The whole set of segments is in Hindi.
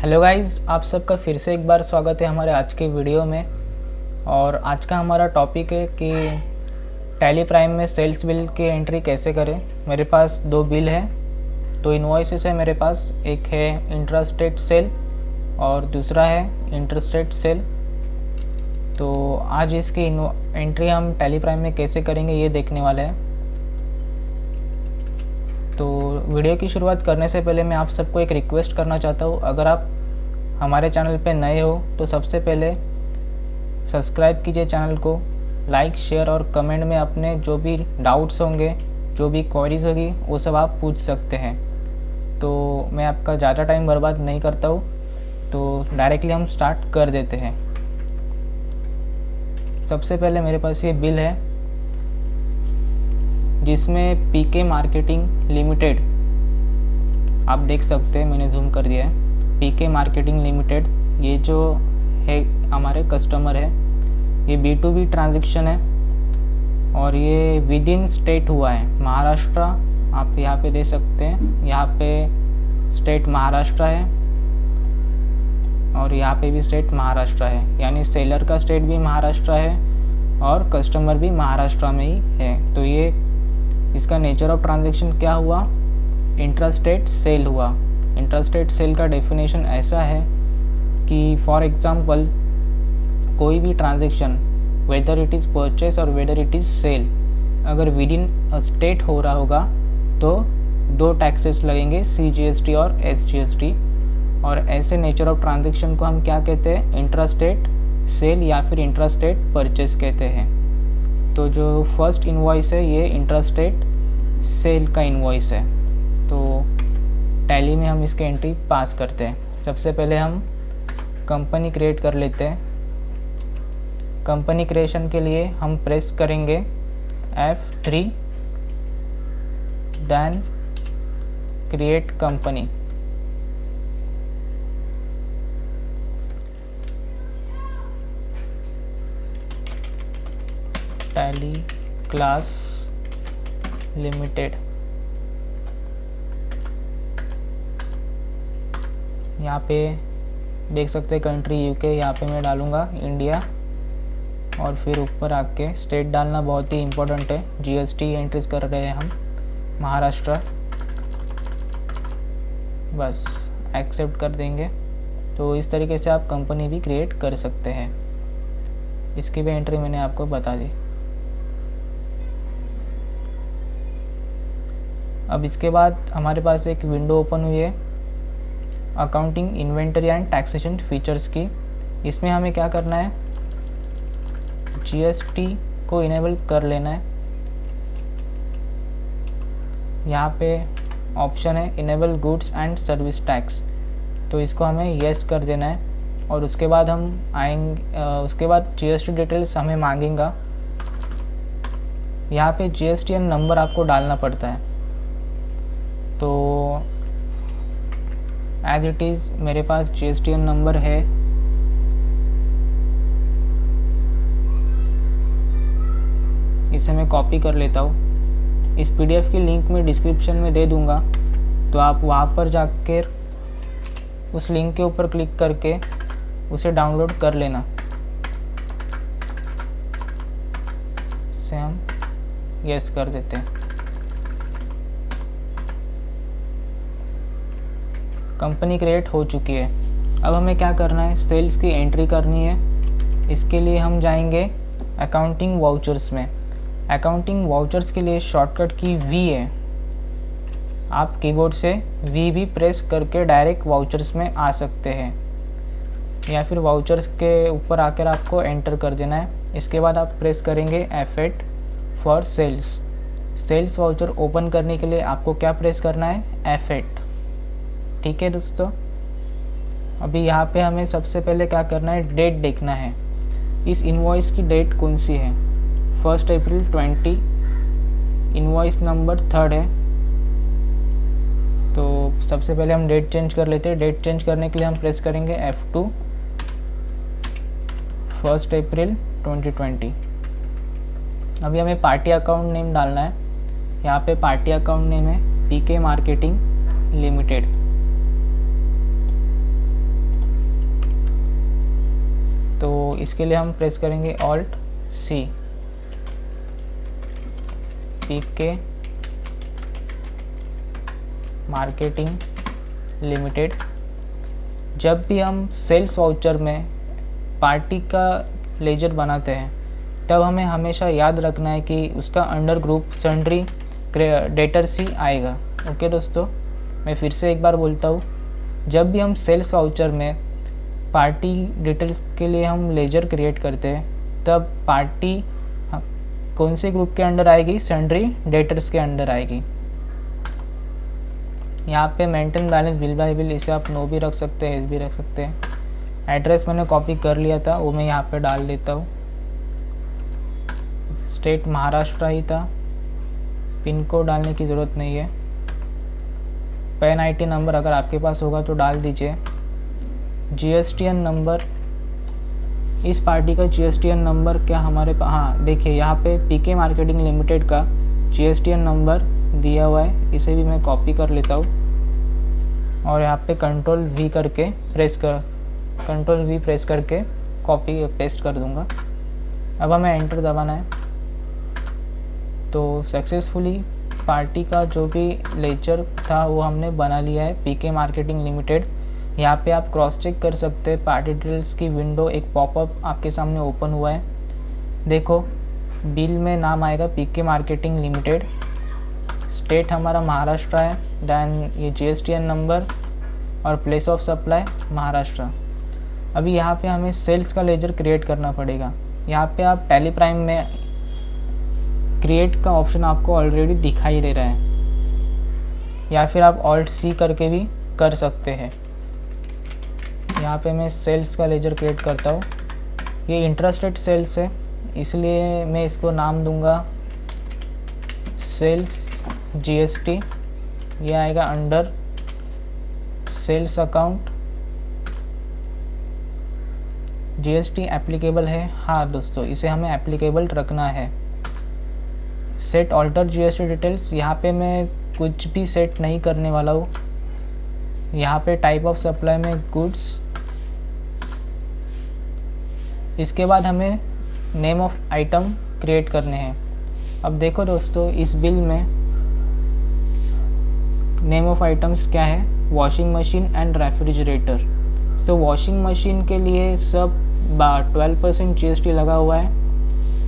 हेलो गाइस, आप सबका फिर से एक बार स्वागत है हमारे आज के वीडियो में। और आज का हमारा टॉपिक है कि टैली प्राइम में सेल्स बिल की एंट्री कैसे करें। मेरे पास दो बिल हैं, दो इनवॉइसेस है मेरे पास। एक है इंट्रास्टेट सेल और दूसरा है इंटरस्टेट सेल। तो आज इसकी एंट्री हम टैली प्राइम में कैसे करेंगे ये देखने वाले हैं। तो वीडियो की शुरुआत करने से पहले मैं आप सबको एक रिक्वेस्ट करना चाहता हूँ। अगर आप हमारे चैनल पे नए हो तो सबसे पहले सब्सक्राइब कीजिए चैनल को, लाइक शेयर और कमेंट में अपने जो भी डाउट्स होंगे, जो भी क्वेरीज होगी वो सब आप पूछ सकते हैं। तो मैं आपका ज़्यादा टाइम बर्बाद नहीं करता हूँ, तो डायरेक्टली हम स्टार्ट कर देते हैं। सबसे पहले मेरे पास ये बिल है जिसमें पीके मार्केटिंग लिमिटेड, आप देख सकते हैं, मैंने जूम कर दिया है। पीके मार्केटिंग लिमिटेड ये जो है हमारे कस्टमर है, ये B2B ट्रांजैक्शन है और ये विद इन स्टेट हुआ है महाराष्ट्र। आप यहाँ पे दे सकते हैं, यहाँ पे स्टेट महाराष्ट्र है और यहाँ पे भी स्टेट महाराष्ट्र है, यानी सेलर का स्टेट भी महाराष्ट्र है और कस्टमर भी महाराष्ट्र में ही है। तो ये इसका नेचर ऑफ ट्रांजैक्शन क्या हुआ, इंट्रास्टेट सेल हुआ। इंट्रास्टेट सेल का डेफिनेशन ऐसा है कि फॉर एग्जांपल कोई भी transaction, whether it is purchase और वेदर इट इज़ सेल, अगर विद इन स्टेट हो रहा होगा तो दो टैक्सेस लगेंगे, CGST और SGST। और ऐसे नेचर ऑफ ट्रांजैक्शन को हम क्या कहते हैं, इंट्रास्टेट सेल या फिर इंट्रास्टेट परचेस कहते हैं। तो जो फर्स्ट इनवॉइस है ये इंट्रास्टेट सेल का इनवॉइस है। तो टैली में हम इसके एंट्री पास करते हैं। सबसे पहले हम कंपनी क्रिएट कर लेते हैं। कंपनी क्रिएशन के लिए हम प्रेस करेंगे F3, then create company. Tally class limited, यहाँ पे देख सकते हैं कंट्री UK, यहाँ पे मैं डालूँगा इंडिया और फिर ऊपर आके स्टेट डालना बहुत ही इम्पोर्टेंट है। GST एंट्रीज कर रहे हैं हम, महाराष्ट्र। बस एक्सेप्ट कर देंगे। तो इस तरीके से आप कंपनी भी क्रिएट कर सकते हैं। इसकी भी एंट्री मैंने आपको बता दी। अब इसके बाद हमारे पास एक विंडो ओपन हुई है accounting, inventory and taxation features की। इसमें हमें क्या करना है, GST को इनेबल कर लेना है। यहाँ पे ऑप्शन है enable goods and service tax, तो इसको हमें येस कर देना है। और उसके बाद हम आएंगे, उसके बाद GST डिटेल्स हमें मांगेगा। यहाँ पे GSTN नंबर आपको डालना पड़ता है। तो एज इट इज़ मेरे पास GSTN नंबर है। इसे मैं कॉपी कर लेता हूँ। इस PDF की लिंक मैं डिस्क्रिप्शन में दे दूँगा, तो आप वहाँ पर जाकर उस लिंक के ऊपर क्लिक करके उसे डाउनलोड कर लेना। इसे हम यस कर देते हैं। कंपनी क्रिएट हो चुकी है। अब हमें क्या करना है, सेल्स की एंट्री करनी है। इसके लिए हम जाएंगे अकाउंटिंग वाउचर्स में। अकाउंटिंग वाउचर्स के लिए शॉर्टकट की V है। आप कीबोर्ड से V भी प्रेस करके डायरेक्ट वाउचर्स में आ सकते हैं, या फिर वाउचर्स के ऊपर आकर आपको एंटर कर देना है। इसके बाद आप प्रेस करेंगे F8 for sales. Sales voucher open करने के लिए आपको क्या प्रेस करना है, F8। ठीक है दोस्तों, अभी यहाँ पे हमें सबसे पहले क्या करना है, डेट देखना है। इस इनवॉइस की डेट कौन सी है, 1 अप्रैल 20। इनवॉइस नंबर 3rd है। तो सबसे पहले हम डेट चेंज कर लेते हैं। डेट चेंज करने के लिए हम प्रेस करेंगे F2, 1 अप्रैल 2020। अभी हमें पार्टी अकाउंट नेम डालना है। यहाँ पे पार्टी अकाउंट नेम है पीके मार्केटिंग लिमिटेड। इसके लिए हम प्रेस करेंगे ऑल्ट सी, पीके मार्केटिंग लिमिटेड। जब भी हम सेल्स वाउचर में पार्टी का लेजर बनाते हैं तब हमें हमेशा याद रखना है कि उसका अंडर ग्रुप सन्ड्री डेटर्स ही आएगा। ओके दोस्तों, मैं फिर से एक बार बोलता हूँ, जब भी हम सेल्स वाउचर में पार्टी डिटेल्स के लिए हम लेजर क्रिएट करते हैं तब पार्टी कौन से ग्रुप के अंडर आएगी, सन्ड्री डेटर्स के अंडर आएगी। यहाँ पे maintain balance bill bye bill, इसे आप नो भी रख सकते हैं, एस भी रख सकते हैं। एड्रेस मैंने कॉपी कर लिया था, वो मैं यहाँ पे डाल देता हूँ। स्टेट महाराष्ट्र ही था, पिन कोड डालने की ज़रूरत नहीं है। पैन आईटी नंबर अगर आपके पास होगा तो डाल दीजिए। जीएसटीएन नंबर, इस पार्टी का जीएसटीएन नंबर क्या हमारे पास, हाँ देखिए यहाँ पे पीके मार्केटिंग लिमिटेड का जीएसटीएन नंबर दिया हुआ है, इसे भी मैं कॉपी कर लेता हूँ और यहाँ पे कंट्रोल वी प्रेस करके कॉपी पेस्ट कर दूँगा। अब हमें एंटर दबाना है। तो सक्सेसफुली पार्टी का जो भी लेजर था वो हमने बना लिया है, पीके मार्केटिंग लिमिटेड। यहाँ पे आप क्रॉस चेक कर सकते हैं, पार्टी डिटेल्स की विंडो एक पॉपअप आपके सामने ओपन हुआ है। देखो बिल में नाम आएगा पीके मार्केटिंग लिमिटेड, स्टेट हमारा महाराष्ट्र है, देन ये जीएसटीएन नंबर और प्लेस ऑफ सप्लाई महाराष्ट्र। अभी यहाँ पे हमें सेल्स का लेजर क्रिएट करना पड़ेगा। यहाँ पे आप टैली प्राइम में क्रिएट का ऑप्शन आपको ऑलरेडी दिखाई दे रहा है, या फिर आप ऑल्ट सी करके भी कर सकते हैं। यहाँ पे मैं सेल्स का लेजर क्रिएट करता हूँ। ये इंट्रास्टेट सेल्स है, इसलिए मैं इसको नाम दूंगा सेल्स जीएसटी। ये आएगा under sales account. GST applicable है, हाँ दोस्तों इसे हमें एप्लीकेबल रखना है। सेट ऑल्टर जीएसटी डिटेल्स, यहाँ पे मैं कुछ भी सेट नहीं करने वाला हूँ। यहाँ पे टाइप ऑफ सप्लाई में गुड्स, इसके बाद हमें नेम ऑफ आइटम क्रिएट करने हैं। अब देखो दोस्तों, इस बिल में नेम ऑफ आइटम्स क्या है, washing machine and refrigerator. So washing machine के लिए सब 12% जीएसटी लगा हुआ है।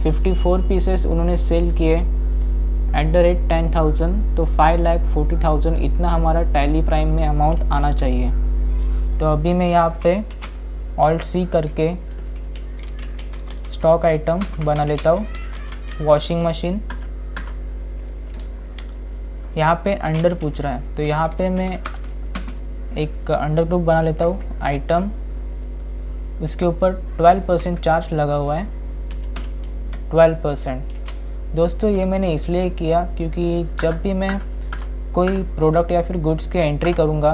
54 पीसेस उन्होंने सेल किए एट द रेट 10,000, तो 5,40,000 इतना हमारा टैली प्राइम में अमाउंट आना चाहिए। तो अभी मैं यहाँ पे ऑल्ट सी करके स्टॉक आइटम बना लेता हूँ, वॉशिंग मशीन। यहाँ पे अंडर पूछ रहा है, तो यहाँ पे मैं एक अंडर ग्रुप बना लेता हूँ, आइटम, उसके ऊपर 12% चार्ज लगा हुआ है, 12%। दोस्तों ये मैंने इसलिए किया क्योंकि जब भी मैं कोई प्रोडक्ट या फिर गुड्स की एंट्री करूँगा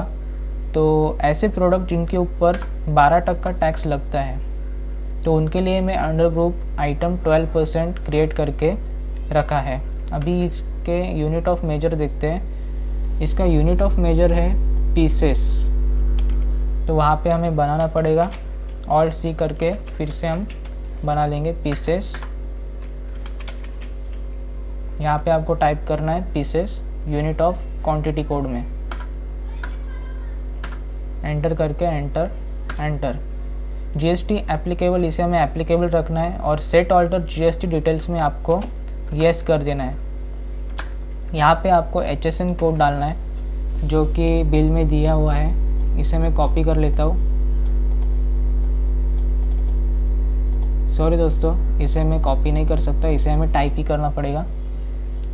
तो ऐसे प्रोडक्ट जिनके ऊपर 12% का टैक्स लगता है, तो उनके लिए मैं अंडर ग्रुप आइटम 12% क्रिएट करके रखा है। अभी इसके यूनिट ऑफ मेजर देखते हैं। इसका यूनिट ऑफ मेजर है पीसेस, तो वहाँ पे हमें बनाना पड़ेगा। ऑल्ट सी करके फिर से हम बना लेंगे पीसेस। यहाँ पे आपको टाइप करना है pieces unit of quantity code में, एंटर करके एंटर। जीएसटी एप्लीकेबल, इसे हमें एप्लीकेबल रखना है और सेट ऑल्टर जीएसटी डिटेल्स में आपको येस कर देना है। यहाँ पे आपको HSN कोड डालना है जो कि बिल में दिया हुआ है। इसे मैं कॉपी कर लेता हूँ। सॉरी दोस्तों, इसे मैं कॉपी नहीं कर सकता, इसे हमें टाइप ही करना पड़ेगा।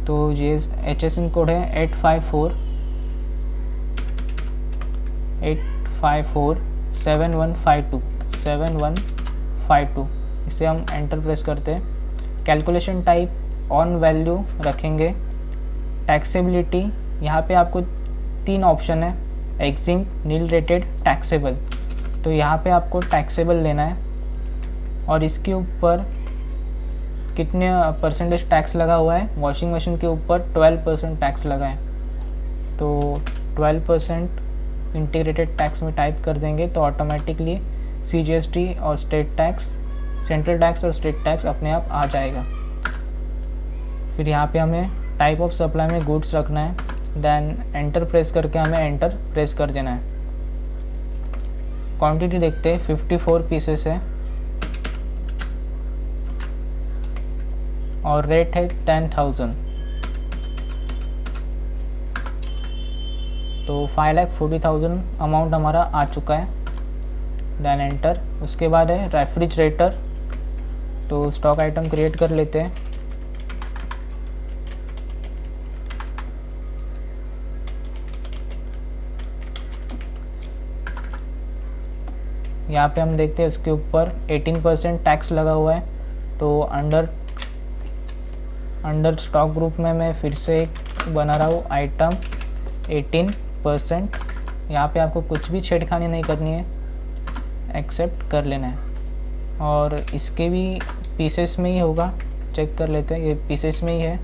तो ये HSN कोड है 8547152। इसे हम एंटर प्रेस करते हैं। कैलकुलेशन टाइप ऑन वैल्यू रखेंगे। टैक्सेबिलिटी, यहाँ पे आपको 3 ऑप्शन है, एग्जिम्ट, नील रेटेड, टैक्सेबल। तो यहाँ पे आपको टैक्सेबल लेना है और इसके ऊपर कितने परसेंटेज टैक्स लगा हुआ है। वॉशिंग मशीन के ऊपर 12% टैक्स लगा है, तो 12% इंटीग्रेटेड टैक्स में टाइप कर देंगे तो ऑटोमेटिकली CGST और स्टेट टैक्स सेंट्रल टैक्स और स्टेट टैक्स अपने आप आ जाएगा। फिर यहाँ पे हमें टाइप ऑफ सप्लाई में गुड्स रखना है, देन एंटर प्रेस करके हमें एंटर प्रेस कर देना है। क्वांटिटी देखते हैं, 54 पीसेस है और रेट है 10,000, तो 5,40,000 अमाउंट हमारा आ चुका है। Then enter. उसके बाद है रेफ्रिजरेटर, तो स्टॉक आइटम क्रिएट कर लेते हैं। यहाँ पे हम देखते हैं उसके ऊपर 18% टैक्स लगा हुआ है, तो अंडर स्टॉक ग्रुप में मैं फिर से एक बना रहा हूँ आइटम 18%। यहाँ पे आपको कुछ भी छेड़खानी नहीं करनी है, एक्सेप्ट कर लेना है। और इसके भी पीसेस में ही होगा, चेक कर लेते हैं, ये पीसेस में ही है।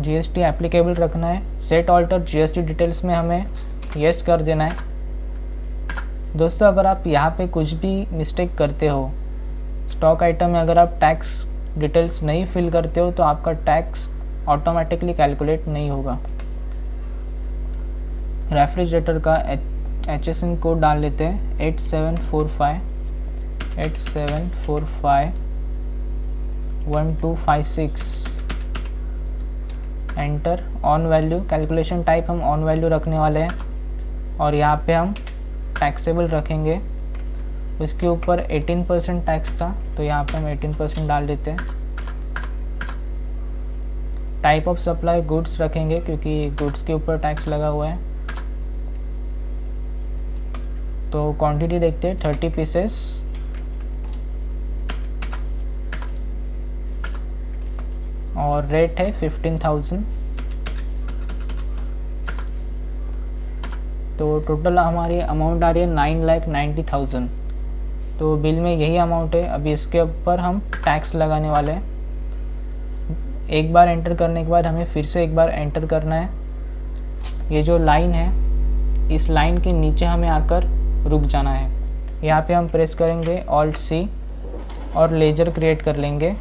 जीएसटी एप्लीकेबल रखना है। सेट ऑल्टर जीएसटी डिटेल्स में हमें येस कर देना है। दोस्तों अगर आप यहाँ पे कुछ भी मिस्टेक करते हो, स्टॉक आइटम में अगर आप टैक्स डिटेल्स नहीं फिल करते हो, तो आपका टैक्स ऑटोमेटिकली कैलकुलेट नहीं होगा। रेफ्रिजरेटर का HSN कोड डाल लेते हैं 87451256। Enter. On value, calculation type हम ऑन वैल्यू रखने वाले हैं और यहाँ पे हम टैक्सेबल रखेंगे। उसके ऊपर 18% टैक्स था, तो यहाँ पे हम 18% डाल देते हैं। टाइप ऑफ सप्लाई गुड्स रखेंगे क्योंकि गुड्स के ऊपर टैक्स लगा हुआ है। तो क्वांटिटी देखते हैं 30 पीसेस और रेट है 15,000। तो टोटल हमारी अमाउंट आ रही है 9,90,000। तो बिल में यही अमाउंट है। अभी इसके ऊपर हम टैक्स लगाने वाले हैं। एक बार एंटर करने के बाद हमें फिर से एक बार एंटर करना है। ये जो लाइन है, इस लाइन के नीचे हमें आकर रुक जाना है। यहाँ पे हम प्रेस करेंगे Alt C और लेजर क्रिएट कर लेंगे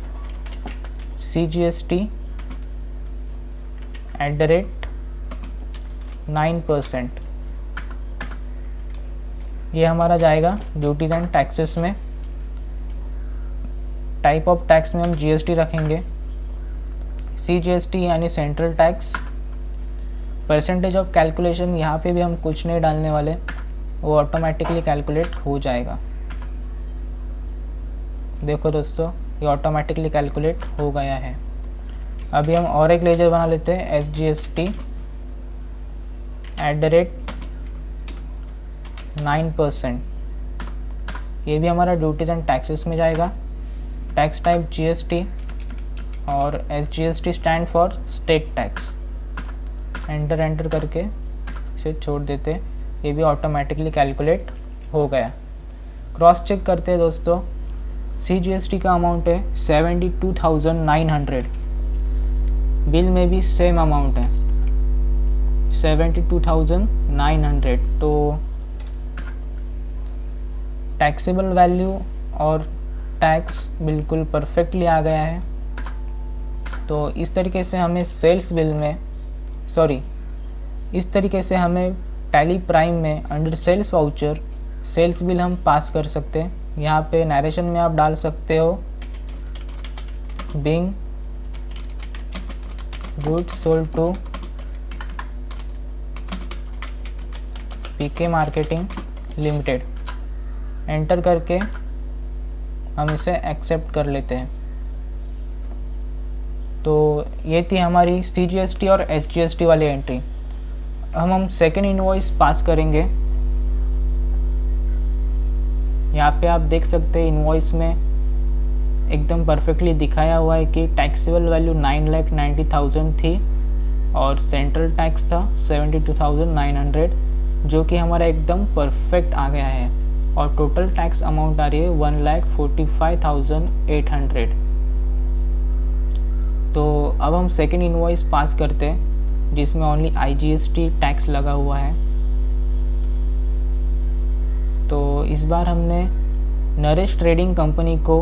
CGST@9%। ये हमारा जाएगा ड्यूटीज एंड टैक्सेस में। टाइप ऑफ टैक्स में हम GST रखेंगे, CGST यानी central tax. Percentage of calculation यहाँ पे भी हम कुछ नहीं डालने वाले, वो ऑटोमेटिकली कैलकुलेट हो जाएगा। देखो दोस्तों, ये ऑटोमेटिकली कैलकुलेट हो गया है। अभी हम और एक लेजर बना लेते हैं SGST@9%। ये भी हमारा ड्यूटीज एंड टैक्सेस में जाएगा। टैक्स टाइप GST और SGST stand for state tax. Enter करके इसे छोड़ देते, ये भी ऑटोमेटिकली कैलकुलेट हो गया। क्रॉस चेक करते हैं दोस्तों। CGST का अमाउंट है 72,900। बिल में भी सेम अमाउंट है 72,900। तो टैक्सेबल वैल्यू और टैक्स बिल्कुल परफेक्टली आ गया है। तो इस तरीके से हमें इस तरीके से हमें टैली प्राइम में under sales voucher sales bill हम पास कर सकते हैं। यहाँ पे नरेशन में आप डाल सकते हो being goods sold to PK marketing limited. Enter करके हम इसे एक्सेप्ट कर लेते हैं। तो ये थी हमारी CGST और SGST वाली एंट्री। हम सेकेंड इनवॉइस पास करेंगे। यहाँ पे आप देख सकते हैं इनवॉइस में एकदम परफेक्टली दिखाया हुआ है कि टैक्सेबल वैल्यू 9,90,000 थी और सेंट्रल टैक्स था 72,900, जो कि हमारा एकदम परफेक्ट आ गया है। और टोटल टैक्स अमाउंट आ रही है 1,45,800। तो अब हम सेकेंड इनवॉइस पास करते हैं जिसमें ओनली IGST टैक्स लगा हुआ है। तो इस बार हमने नरेश ट्रेडिंग कंपनी को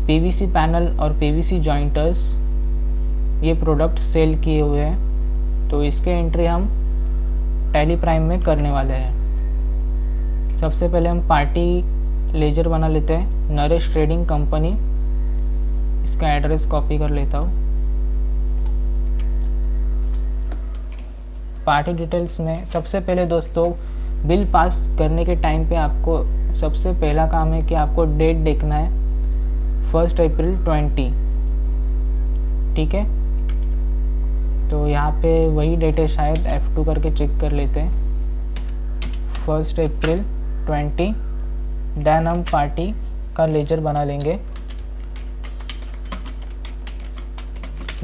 पीवीसी पैनल और पीवीसी जॉइंटर्स ये प्रोडक्ट सेल किए हुए हैं, तो इसके एंट्री हम टैली प्राइम में करने वाले हैं। सबसे पहले हम पार्टी लेजर बना लेते हैं, नरेश ट्रेडिंग कंपनी। इसका एड्रेस कॉपी कर लेता हूँ। पार्टी डिटेल्स में सबसे पहले दोस्तों बिल पास करने के टाइम पे आपको सबसे पहला काम है कि आपको डेट देखना है 1 अप्रैल 20, ठीक है। तो यहाँ पे वही डेट है, शायद F2 करके चेक कर लेते हैं, 1 अप्रैल 20। देन हम पार्टी का लेजर बना लेंगे,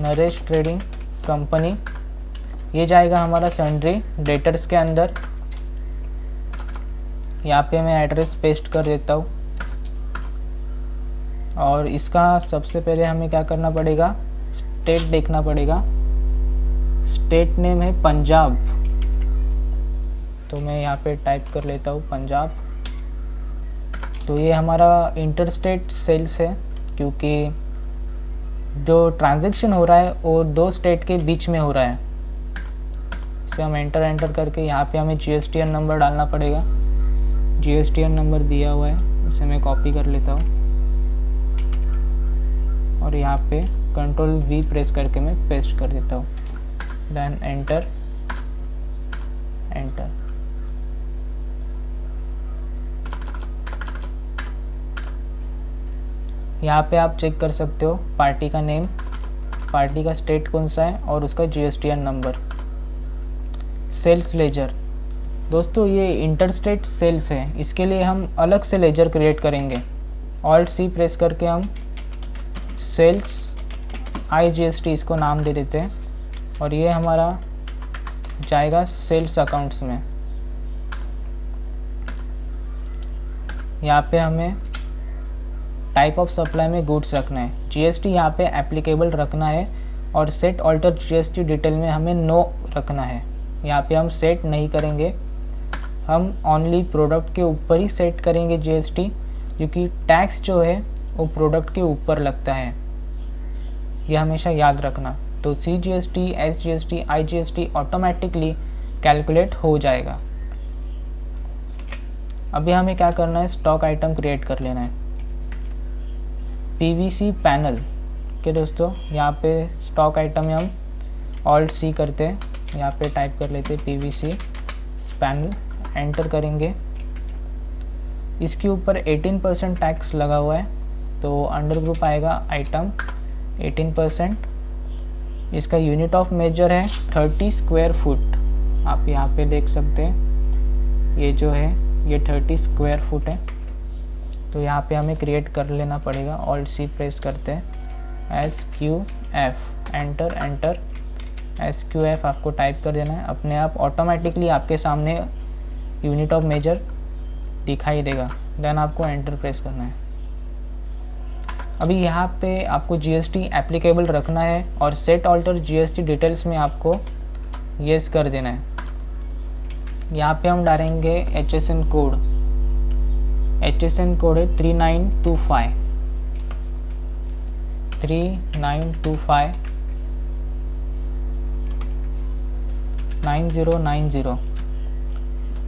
नरेश ट्रेडिंग कंपनी। ये जाएगा हमारा सन्ड्री डेटर्स के अंदर। यहाँ पे मैं एड्रेस पेस्ट कर देता हूँ और इसका सबसे पहले हमें क्या करना पड़ेगा, स्टेट देखना पड़ेगा। स्टेट नेम है पंजाब, तो मैं यहाँ पे टाइप कर लेता हूँ पंजाब। तो ये हमारा इंटरस्टेट सेल्स है, क्योंकि जो ट्रांजैक्शन हो रहा है वो 2 स्टेट के बीच में हो रहा है। इसे हम एंटर करके यहाँ पे हमें GSTN नंबर डालना पड़ेगा। GSTN नंबर दिया हुआ है, इसे मैं कॉपी कर लेता हूँ और यहाँ पे Ctrl V प्रेस करके मैं पेस्ट कर देता हूँ। Then enter. यहाँ पे आप चेक कर सकते हो पार्टी का नेम, पार्टी का स्टेट कौन सा है और उसका GSTN नंबर। सेल्स लेजर दोस्तों ये इंटरस्टेट सेल्स है, इसके लिए हम अलग से लेजर क्रिएट करेंगे। Alt C प्रेस करके हम सेल्स IGST इसको नाम दे देते हैं और ये हमारा जाएगा सेल्स अकाउंट्स में। यहाँ पे हमें टाइप ऑफ सप्लाई में गुड्स रखना है, GST यहाँ पे एप्लीकेबल रखना है और सेट ऑल्टर GST डिटेल में हमें नो रखना है। यहाँ पे हम सेट नहीं करेंगे, हम ओनली प्रोडक्ट के ऊपर ही सेट करेंगे GST, क्योंकि टैक्स जो है वो प्रोडक्ट के ऊपर लगता है, यह हमेशा याद रखना। तो CGST, SGST, IGST automatically calculate हो जाएगा। अभी हमें क्या करना है, स्टॉक आइटम क्रिएट कर लेना है। PVC पैनल के दोस्तों यहाँ पे स्टॉक आइटम में हम Alt C करते हैं, यहाँ पे टाइप कर लेते हैं PVC पैनल, एंटर करेंगे। इसके ऊपर 18% टैक्स लगा हुआ है, तो अंडर ग्रुप आएगा आइटम 18%। इसका यूनिट ऑफ मेजर है 30 स्क्वायर फुट। आप यहाँ पे देख सकते हैं ये जो है ये 30 स्क्वायर फुट है। तो यहाँ पे हमें क्रिएट कर लेना पड़ेगा। Alt C प्रेस करते हैं, SQF, एंटर। SQF आपको टाइप कर देना है, अपने आप ऑटोमेटिकली आपके सामने यूनिट ऑफ मेजर दिखाई देगा। देन आपको एंटर प्रेस करना है। अभी यहाँ पे आपको GST एप्लीकेबल रखना है और सेट ऑल्टर GST डिटेल्स में आपको येस कर देना है। यहाँ पे हम डालेंगे HSN कोड। HSN कोड है 3925 9090।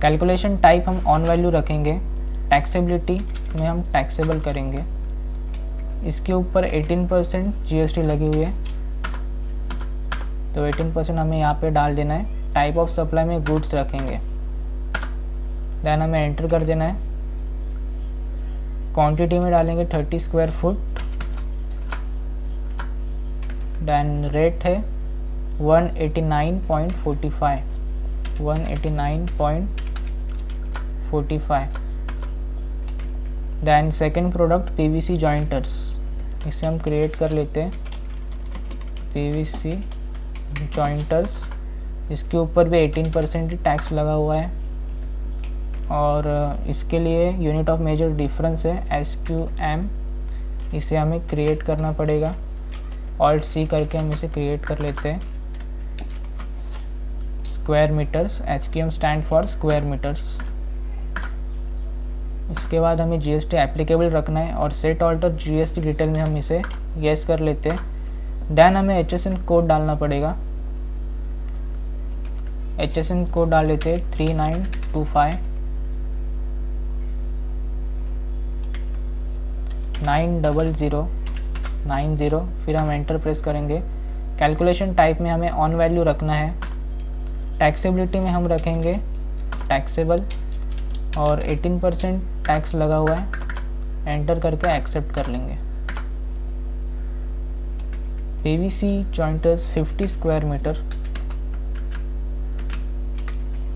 कैलकुलेशन टाइप हम ऑन वैल्यू रखेंगे। टैक्सेबिलिटी में हम टैक्सेबल करेंगे। इसके ऊपर 18% GST लगी हुई है, तो 18% हमें यहाँ पे डाल देना है। टाइप ऑफ सप्लाई में गुड्स रखेंगे। देन हमें एंटर कर देना है। क्वांटिटी में डालेंगे 30 स्क्वायर फुट। देन रेट है 189.45। देन सेकेंड प्रोडक्ट PVC जॉइंटर्स, इसे हम क्रिएट कर लेते हैं। PVC जॉइंटर्स, इसके ऊपर भी 18% टैक्स लगा हुआ है और इसके लिए यूनिट ऑफ मेजर डिफरेंस है SQM, इसे हमें क्रिएट करना पड़ेगा। Alt C करके हम इसे क्रिएट कर लेते हैं। Square metres, SQM stand for square metres. इसके बाद हमें जीएसटी एप्लीकेबल रखना है और सेट ऑल्टर जीएसटी डिटेल में हम इसे येस कर लेते हैं। देन हमें HSN कोड डालना पड़ेगा। HSN कोड डाल लेते हैं 3925 90090। फिर हम एंटर प्रेस करेंगे। कैलकुलेशन टाइप में हमें ऑन वैल्यू रखना है। टैक्सेबिलिटी में हम रखेंगे टैक्सेबल और 18% टैक्स लगा हुआ है। एंटर करके एक्सेप्ट कर लेंगे। PVC जॉइंटर्स 50 स्क्वायर मीटर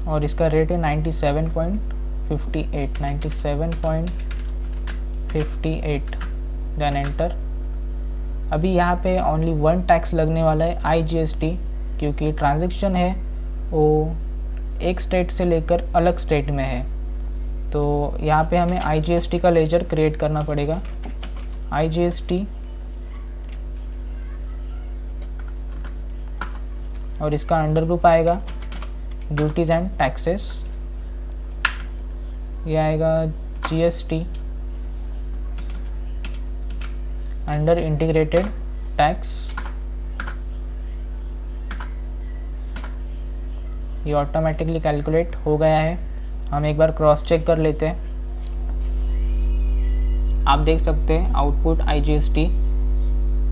और इसका रेट है 97.58। Then enter. अभी यहाँ पे ओनली 1 टैक्स लगने वाला है IGST, क्योंकि ट्रांजैक्शन है वो एक स्टेट से लेकर अलग स्टेट में है। तो यहाँ पे हमें IGST का लेजर क्रिएट करना पड़ेगा। IGST और इसका अंडर ग्रुप आएगा ड्यूटीज़ एंड टैक्सेस। ये आएगा GST अंडर इंटीग्रेटेड टैक्स। ये ऑटोमेटिकली कैलकुलेट हो गया है। हम एक बार क्रॉस चेक कर लेते हैं। आप देख सकते हैं आउटपुट IGST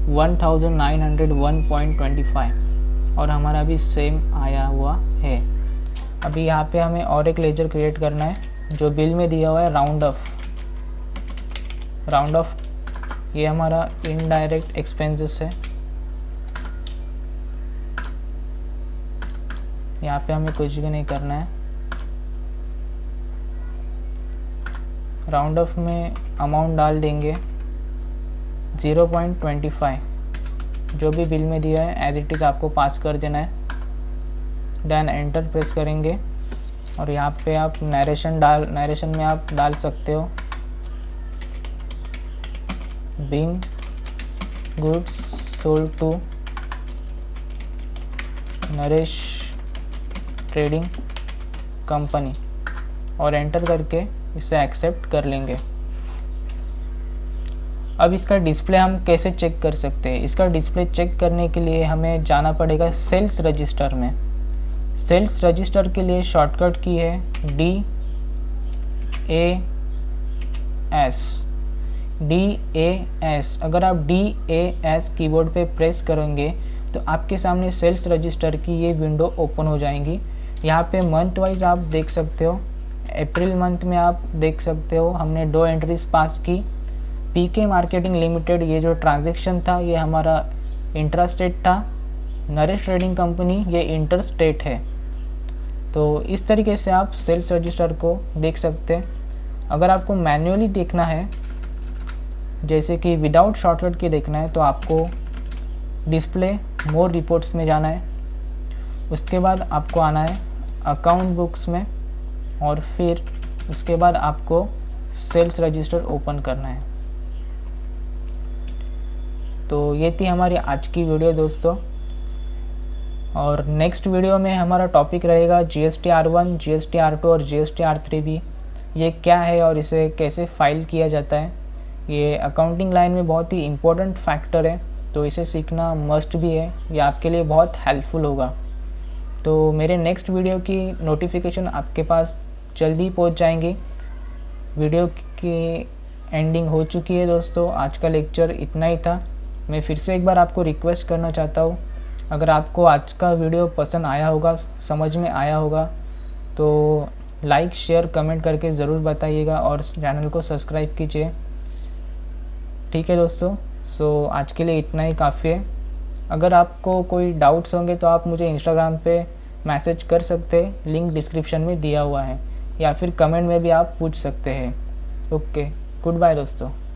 1901.25 और हमारा भी सेम आया हुआ है। अभी यहाँ पे हमें और एक लेजर क्रिएट करना है जो बिल में दिया हुआ है राउंड ऑफ। ये हमारा इनडायरेक्ट एक्सपेंसेस है। यहाँ पे हमें कुछ भी नहीं करना है। राउंड ऑफ में अमाउंट डाल देंगे 0.25। जो भी बिल में दिया है एज इट इज़ आपको पास कर देना है। देन एंटर प्रेस करेंगे और यहाँ पे आप नरेशन में आप डाल सकते हो being goods sold to Naresh trading company और एंटर करके इसे एक्सेप्ट कर लेंगे। अब इसका डिस्प्ले हम कैसे चेक कर सकते हैं? इसका डिस्प्ले चेक करने के लिए हमें जाना पड़ेगा सेल्स रजिस्टर में। सेल्स रजिस्टर के लिए शॉर्टकट की है DAS। अगर आप DAS कीबोर्ड पे प्रेस करेंगे तो आपके सामने सेल्स रजिस्टर की ये विंडो ओपन हो जाएंगी। यहाँ पे मंथ वाइज आप देख सकते हो। अप्रैल मंथ में आप देख सकते हो हमने 2 एंट्रीज पास की। PK मार्केटिंग लिमिटेड ये जो ट्रांजैक्शन था ये हमारा इंट्रा स्टेट था। नरेश ट्रेडिंग कंपनी ये इंटर स्टेट है। तो इस तरीके से आप सेल्स रजिस्टर को देख सकते हैं। अगर आपको मैन्युअली देखना है, जैसे कि विदाउट शॉर्टकट के देखना है, तो आपको डिस्प्ले मोर रिपोर्ट्स में जाना है। उसके बाद आपको आना है अकाउंट बुक्स में और फिर उसके बाद आपको सेल्स रजिस्टर ओपन करना है। तो ये थी हमारी आज की वीडियो दोस्तों। और नेक्स्ट वीडियो में हमारा टॉपिक रहेगा GST R1, GST R2 और GST R3 भी। ये क्या है और इसे कैसे फाइल किया जाता है, ये अकाउंटिंग लाइन में बहुत ही इम्पोर्टेंट फैक्टर है, तो इसे सीखना मस्ट भी है। ये आपके लिए बहुत हेल्पफुल होगा। तो मेरे नेक्स्ट वीडियो की नोटिफिकेशन आपके पास जल्दी पहुंच जाएंगी। वीडियो की एंडिंग हो चुकी है दोस्तों। आज का लेक्चर इतना ही था। मैं फिर से एक बार आपको रिक्वेस्ट करना चाहता हूँ, अगर आपको आज का वीडियो पसंद आया होगा, समझ में आया होगा, तो लाइक शेयर कमेंट करके ज़रूर बताइएगा और चैनल को सब्सक्राइब कीजिए। ठीक है दोस्तों, सो आज के लिए इतना ही काफ़ी है। अगर आपको कोई डाउट्स होंगे तो आप मुझे इंस्टाग्राम पे मैसेज कर सकते हैं, लिंक डिस्क्रिप्शन में दिया हुआ है, या फिर कमेंट में भी आप पूछ सकते हैं। ओके, गुड बाय दोस्तों।